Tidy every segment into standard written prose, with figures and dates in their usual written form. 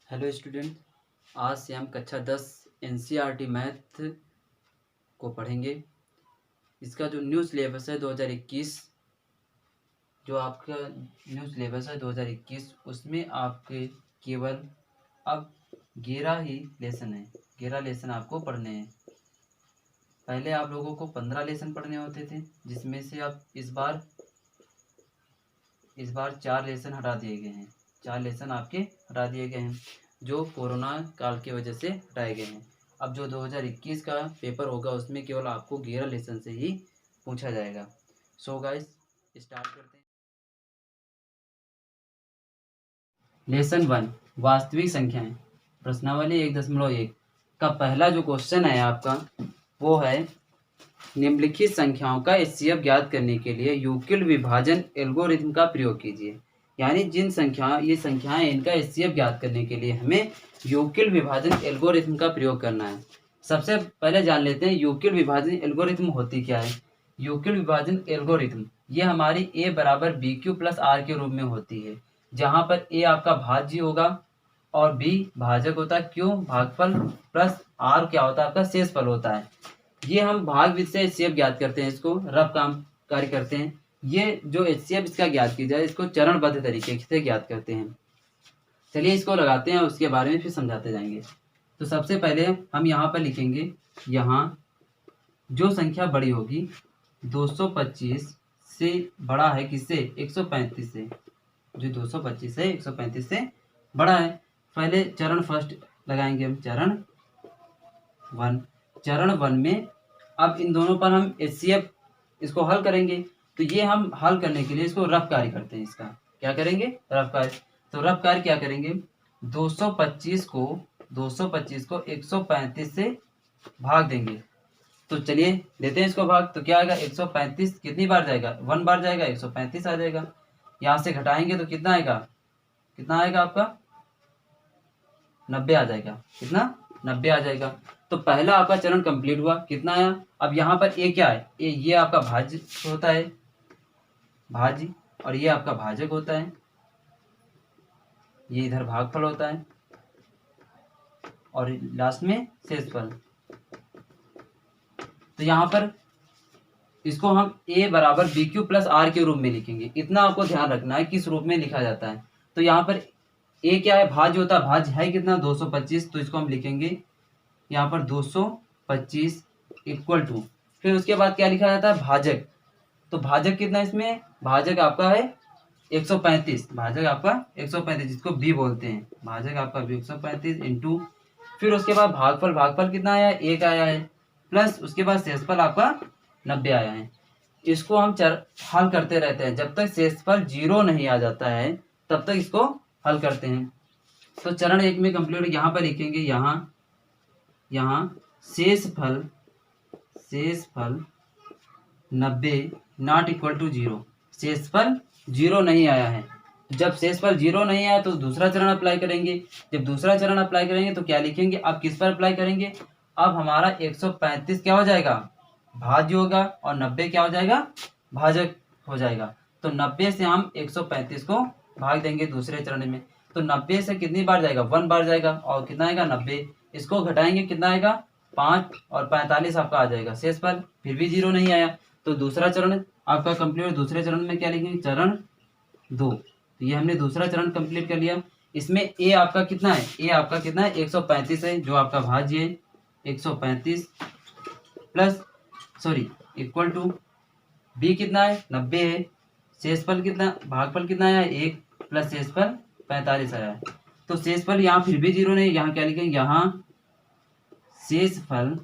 Hello student, आज से हम कक्षा 10 एनसीईआरटी मैथ को पढ़ेंगे। इसका जो न्यू सिलेबस है 2021, जो आपका न्यू सिलेबस है 2021, उसमें आपके केवल अब 11 ही लेसन है। 11 लेसन आपको पढ़ने हैं। पहले आप लोगों को 15 लेसन पढ़ने होते थे, जिसमें से अब इस बार 4 लेसन हटा दिए गए हैं। 4 लेसन आपके हटा दिए गए हैं, जो कोरोना काल की वजह से हटाए गए हैं। अब जो 2021 का पेपर होगा उसमें केवल आपको 11 लेसन से ही पूछा जाएगा। सो गाइस, स्टार्ट करते हैं। लेसन 1, वास्तविक संख्याएं। प्रश्नावली 1.1 का पहला जो क्वेश्चन है आपका, वो है निम्नलिखित संख्याओं का एचसीएफ ज्ञात करने के लिए यूक्लिड विभाजन एल्गोरिथम का प्रयोग कीजिए। यानी जिन ये संख्याएं, इनका एचसीएफ ज्ञात करने के लिए हमें यूक्लिड विभाजन एल्गोरिथम का प्रयोग करना है। सबसे पहले जान लेते हैं यूक्लिड विभाजन एल्गोरिथम होती क्या है। यूक्लिड विभाजन एल्गोरिथम ये हमारी a बराबर बी क्यू प्लस आर के रूप में होती है, जहां पर a आपका भाज्य होगा और b भाजक होता है, q भागफल प्लस r क्या होता है, आपका शेषफल होता है। ये हम भाग विधि से एचसीएफ ज्ञात करते हैं, इसको रफ काम कार्य करते हैं। ये जो एचसीएफ इसका ज्ञात की जाए, इसको चरणबद्ध तरीके से ज्ञात करते हैं। चलिए इसको लगाते हैं, उसके बारे में फिर समझाते जाएंगे। तो सबसे पहले हम यहाँ पर लिखेंगे, यहाँ जो संख्या बड़ी होगी 225 से बड़ा है किससे, 135 से। जो 225 है 135 से बड़ा है। पहले चरण फर्स्ट लगाएंगे हम, चरण वन में अब इन दोनों पर हम एचसीएफ इसको हल करेंगे। तो ये हम हल करने के लिए इसको रफ कार्य करते हैं। इसका क्या करेंगे, रफ कार्य। तो रफ कार्य क्या करेंगे, 225 को 135 से भाग देंगे। तो चलिए देते हैं इसको भाग। तो क्या आएगा, 135 कितनी बार जाएगा, 1 बार जाएगा, 135 आ जाएगा। यहाँ से घटाएंगे तो कितना आएगा आपका 90 आ जाएगा। कितना, 90 आ जाएगा। तो पहला आपका चरण कंप्लीट हुआ। कितना आया। अब यहाँ पर ए क्या है, ये आपका भाज्य होता है, भाज्य, और ये आपका भाजक होता है, ये इधर भागफल होता है, और लास्ट में शेषफल। तो यहाँ पर इसको हम a बराबर बी क्यू प्लस आर के रूप में लिखेंगे। इतना आपको ध्यान रखना है किस रूप में लिखा जाता है। तो यहाँ पर a क्या है, भाज्य होता है, भाज्य है कितना 225, तो इसको हम लिखेंगे यहाँ पर 225 इक्वल टू, फिर उसके बाद क्या लिखा जाता है, भाजक। तो भाजक कितना, इसमें भाजक आपका है 135, भाजक आपका 135, जिसको b बोलते हैं, भाजक आपका भी 135 इंटू, फिर उसके बाद भागफल कितना आया, 1 आया है, प्लस उसके बाद शेषफल आपका 90 आया है। इसको हम हल करते रहते हैं जब तक शेषफल 0 नहीं आ जाता है, तब तक इसको हल करते हैं। तो चरण 1 में कंप्लीट, यहाँ पर लिखेंगे, यहाँ शेषफल 90 नॉट इक्वल टू 0। शेषफल 0 नहीं आया है। जब शेषफल 0 नहीं आया तो दूसरा चरण अप्लाई करेंगे। जब दूसरा चरण अप्लाई करेंगे तो क्या लिखेंगे, अब किस पर अप्लाई करेंगे, अब हमारा 135 क्या हो जाएगा, भाज्य होगा, और 90 क्या हो जाएगा, भाजक हो जाएगा। तो 90 से हम 135 को भाग देंगे दूसरे चरण में। तो 90 से कितनी बार जाएगा, 1 बार जाएगा, और कितना आएगा 90। इसको घटाएंगे कितना आएगा, 5, और 45 आपका आ जाएगा शेषफल। फिर भी 0 नहीं आया, तो दूसरा चरण आपका कंप्लीट। दूसरे चरण में क्या लिखेंगे, चरण 2। तो ये हमने दूसरा चरण कंप्लीट कर लिया। इसमें a आपका कितना है, 135 है, जो आपका भाज्य है 135 प्लस इक्वल टू b कितना है, 90 है, शेषफल कितना, भागफल कितना आया, 1 प्लस शेषफल 45 आया है। तो शेषफल यहाँ फिर भी 0 नहीं, यहाँ क्या लिखेंगे, यहाँ शेषफल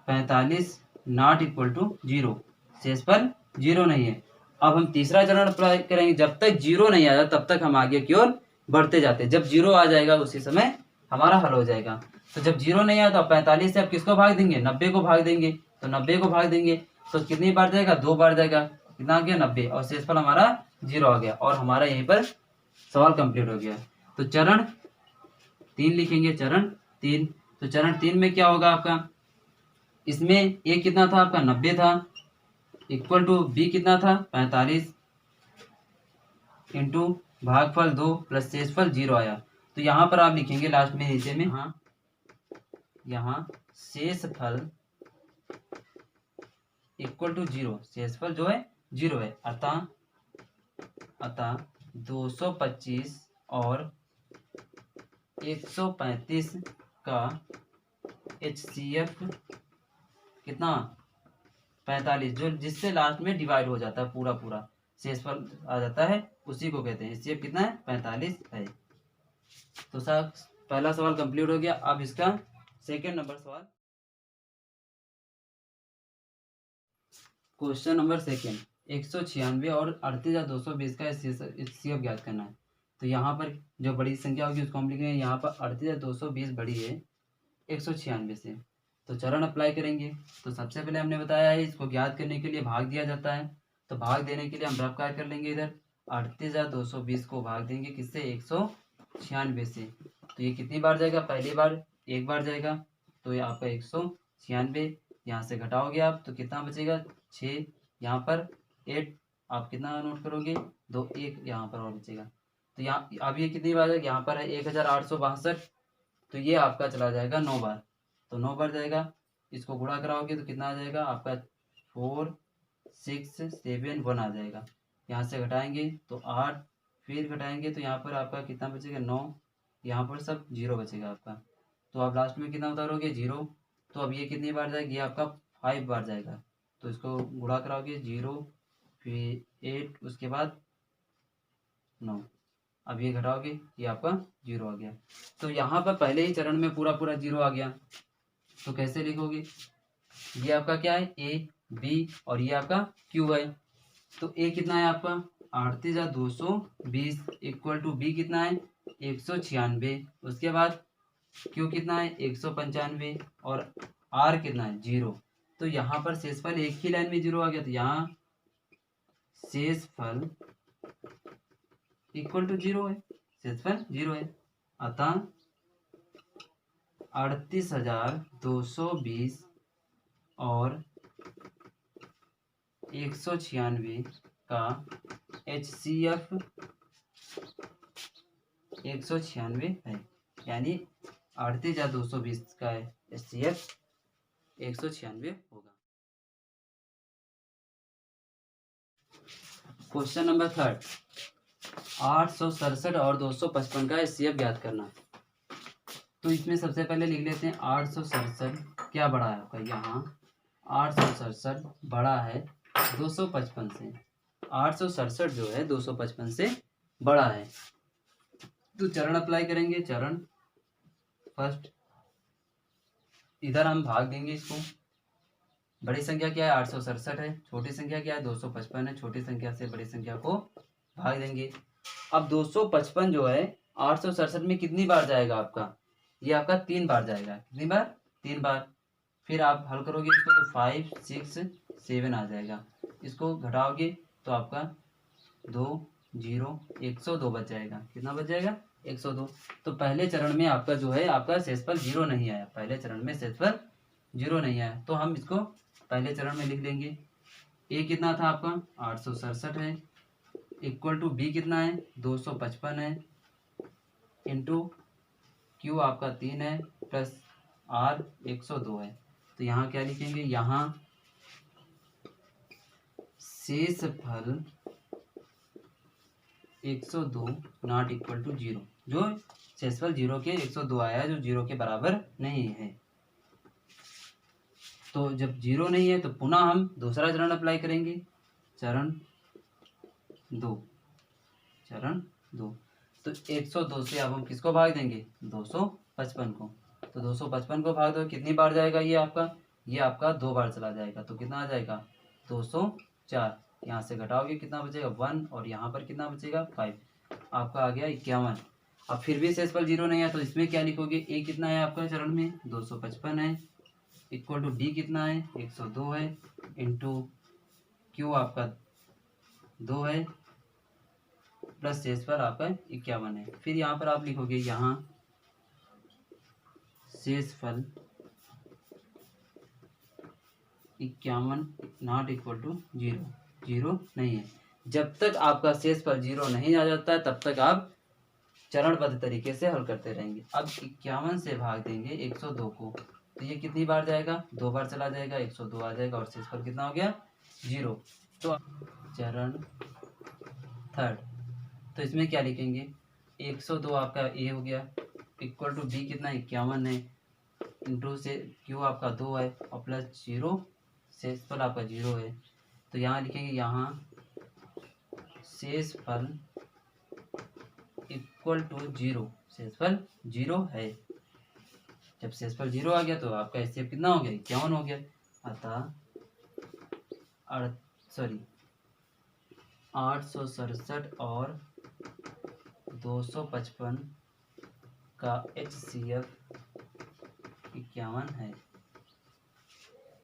45 नॉट इक्वल टू 0। शेषफल 0 नहीं है। अब हम तीसरा चरण अप्लाई करेंगे। जब तक 0 नहीं आया तब तक हम आगे की ओर बढ़ते जाते हैं। जब 0 आ जाएगा उसी समय हमारा हल हो जाएगा। तो जब 0 नहीं आया तो 45 से आप किसको भाग देंगे, 90 को भाग देंगे। तो 90 को भाग देंगे तो कितनी बार जाएगा, 2 बार जाएगा। कितना आ गया, 90, और शेषफल हमारा 0 आ गया, और हमारा यहीं पर सवाल कंप्लीट हो गया। तो चरण 3 लिखेंगे, चरण 3। तो चरण 3 में क्या होगा आपका, इसमें a कितना था आपका, 90 था, इक्वल टू b कितना था, 45 इंटू भागफल 2 प्लस शेषफल 0 आया। तो यहाँ पर आप लिखेंगे लास्ट में नीचे में, हाँ यहाँ शेषफल इक्वल टू 0, शेषफल जो है 0 है। अतः 225 और 135 का HCF कितना 45, जो जिससे लास्ट में डिवाइड हो जाता है पूरा पूरा शेषफल आ जाता है, उसी को कहते हैं HCF कितना है 45 है। तो सर पहला सवाल कंप्लीट हो गया। अब इसका सेकंड नंबर सवाल, क्वेश्चन नंबर सेकंड, 196 और 38,220 का HCF ज्ञात करना है। तो यहाँ पर जो बड़ी संख्या होगी उसको हम लिखेंगे, यहाँ पर 38,220 बड़ी है 196 से, तो चरण अप्लाई करेंगे। तो सबसे पहले हमने बताया है इसको ज्ञात करने के लिए भाग दिया जाता है, तो भाग देने के लिए हम रफ कार्य कर लेंगे। इधर 38,220 को भाग देंगे किससे 196 से, तो ये कितनी बार जाएगा, पहली बार एक बार जाएगा, तो ये आपका 196 यहाँ से घटाओगे आप तो कितना बचेगा 6, यहाँ पर 8 आप कितना नोट करोगे 2, 1 यहाँ पर और बचेगा। तो यहाँ अब ये कितनी बार जाएगा, यहाँ पर है 1862, तो ये आपका चला जाएगा 9 बार, तो 9 बार जाएगा। इसको गुणा कराओगे तो कितना आ जाएगा आपका 4 6 7 1 आ जाएगा। यहाँ से घटाएंगे तो 8, फिर घटाएंगे तो यहाँ पर आपका कितना बचेगा 9, यहाँ पर सब 0 बचेगा आपका। तो आप लास्ट में कितना उतारोगे 0। तो अब ये कितनी बार जाएगी, ये आपका 5 बार जाएगा। तो इसको गुणा कराओगे 0 फिर 8 उसके बाद 9, अब ये घटाओगे ये आपका 0 आ गया। तो यहाँ पर पहले ही चरण में पूरा पूरा 0 आ गया। तो कैसे लिखोगे, ये आपका क्या है ए बी और ये आपका क्यू है। तो ए कितना है आपका 38,220 इक्वल टू बी कितना है 196, उसके बाद क्यू कितना है 195 और आर कितना है 0। तो यहाँ पर शेषफल एक ही लाइन में 0 आ गया, तो यहाँ शेषफल इक्वल टू 0 है, शेषफल 0 है। अतः 38,220 और 196 का HCF 196 है, यानी 38,220 का HCF 196 होगा। क्वेश्चन नंबर थर्ड, 867 और 255 का HCF ज्ञात करना। तो इसमें सबसे पहले लिख लेते हैं 867 क्या बड़ा है आपका, यहाँ 867 बड़ा है 255 से, 867 जो है 255 से बड़ा है। तो चरण अप्लाई करेंगे, चरण फर्स्ट इधर हम भाग देंगे इसको, बड़ी संख्या क्या है 867 है, छोटी संख्या क्या है 255 है, छोटी संख्या से बड़ी संख्या को भाग देंगे। अब 255 जो है 867 में कितनी बार जाएगा आपका, ये आपका 3 बार जाएगा, कितनी बार 3 बार। फिर आप हल करोगे इसको तो 5 6 7 आ जाएगा, इसको घटाओगे तो आपका 2 0 102 बच जाएगा, कितना बच जाएगा 102। तो पहले चरण में आपका जो है आपका शेषफल 0 नहीं आया, पहले चरण में शेषफल 0 नहीं आया, तो हम इसको पहले चरण में लिख लेंगे। ए कितना था आपका 867 है, इक्वल टू बी कितना है 255 है, इंटू क्यू आपका 3 है, प्लस आर 102 है। तो यहाँ क्या लिखेंगे, यहाँ शेषफल 102 नॉट इक्वल टू 0, जो शेषफल 0 के 102 आया है, जो 0 के बराबर नहीं है। तो जब 0 नहीं है तो पुनः हम दूसरा चरण अप्लाई करेंगे, चरण 2, चरण 2। तो 102 से अब हम किसको भाग देंगे 255 को, तो 255 को भाग दो कितनी बार जाएगा, ये आपका 2 बार चला जाएगा, तो कितना आ जाएगा 204। यहाँ से घटाओगे कितना बचेगा 1 और यहाँ पर कितना बचेगा 5, आपका आ गया 51। अब फिर भी शेषफल 0 नहीं है, तो इसमें क्या लिखोगे, ए कितना है आपका चरण में 255 है, इक्वल टू डी कितना है 102 है, इंटू क्यू आपका 2 है, प्लस शेषफल आपका 51 है। फिर यहाँ पर आप लिखोगे, यहाँ शेषफल 51 नॉट इक्वल टू 0, 0 नहीं है, जब तक आपका शेषफल 0 नहीं आ जाता है तब तक आप चरणबद्ध तरीके से हल करते रहेंगे। अब 51 से भाग देंगे 102 को, तो ये कितनी बार जाएगा, 2 बार चला जाएगा, 102 आ जाएगा और शेषफल कितना हो गया, 0। तो चरण थर्ड, तो इसमें क्या लिखेंगे, 102 आपका ए हो गया, इक्वल टू बी कितना 51 है, इंटू से क्यू आपका 2 है और प्लस 0, शेषफल आपका 0 है। तो यहाँ लिखेंगे, यहाँ शेषफल इक्वल टू 0, शेषफल 0 है। जब शेषफल 0 आ गया तो आपका एचसीएफ कितना हो गया, 51 हो गया। अतः 867 और 255 का एचसीएफ 51 है।